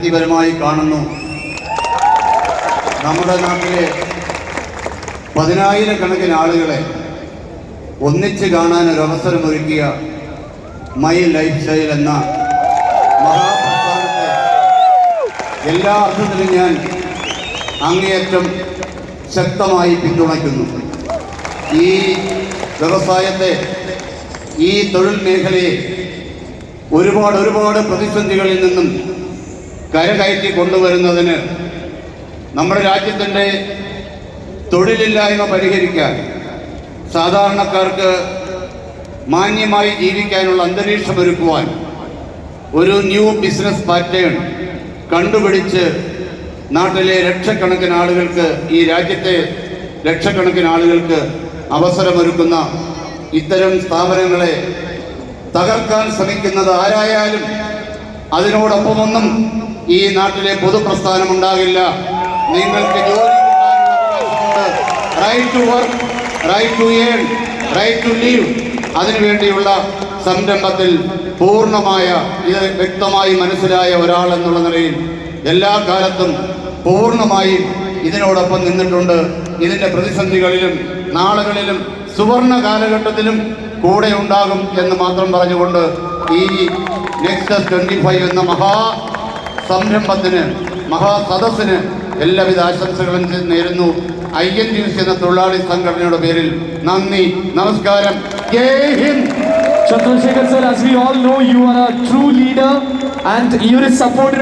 വ്യക്തിപരമായി കാണുന്നു. നമ്മുടെ നാട്ടിലെ 10,000-കണക്കിന് ആളുകളെ ഒന്നിച്ച് കാണാൻ ഒരു അവസരമൊരുക്കിയ മൈ ലൈഫ് സ്റ്റൈൽ എന്ന മഹാപ്രസ്ഥാനത്തെ എല്ലാ അർത്ഥത്തിലും ഞാൻ അങ്ങേയറ്റം ശക്തമായി പിന്തുണയ്ക്കുന്നു. ഈ വ്യവസായത്തെ, ഈ തൊഴിൽ മേഖലയെ ഒരുപാട് പ്രതിസന്ധികളിൽ നിന്നും കരകയറ്റി കൊണ്ടുവരുന്നതിന് നമ്മുടെ രാജ്യത്തിൻ്റെ തൊഴിലില്ലായ്മ പരിഹരിക്കാൻ, സാധാരണക്കാർക്ക് മാന്യമായി ജീവിക്കാനുള്ള അന്തരീക്ഷമൊരുക്കുവാൻ ഒരു ന്യൂ ബിസിനസ് പാറ്റേൺ കണ്ടുപിടിച്ച് നാട്ടിലെ ലക്ഷക്കണക്കിന് ആളുകൾക്ക്, ഈ രാജ്യത്തെ ലക്ഷക്കണക്കിന് ആളുകൾക്ക് അവസരമൊരുക്കുന്ന ഇത്തരം സ്ഥാപനങ്ങളെ തകർക്കാൻ ശ്രമിക്കുന്നത് ആരായാലും അതിനോടൊപ്പമൊന്നും ഈ നാട്ടിലെ പൊതുപ്രസ്ഥാനം ഉണ്ടാകില്ല. നിങ്ങൾക്ക് ജോലി കിട്ടാനുള്ള right to work, right to earn, right to leave, അതിനുവേണ്ടിയുള്ള സംരംഭത്തിൽ പൂർണ്ണമായ, ഇത് വ്യക്തമായി മനസ്സിലായ ഒരാൾ എന്നുള്ള നിലയിൽ എല്ലാ കാലത്തും പൂർണ്ണമായും ഇതിനോടൊപ്പം നിന്നിട്ടുണ്ട്. ഇതിൻ്റെ പ്രതിസന്ധികളിലും നാളുകളിലും സുവർണ കാലഘട്ടത്തിലും കൂടെ ഉണ്ടാകും എന്ന് മാത്രം പറഞ്ഞുകൊണ്ട് ഈ നെക്സസ് 25 എന്ന സംരംഭത്തിന്, മഹാസദസ്സിന് എല്ലാവിധ ആശംസകളും നേരുന്നു. INTUC എന്ന തൊഴിലാളി സംഘടനയുടെ പേരിൽ നന്ദി, നമസ്കാരം, ജയ് Hind. Chandrasekhar sir, as we all know, you are a true leader and you are supported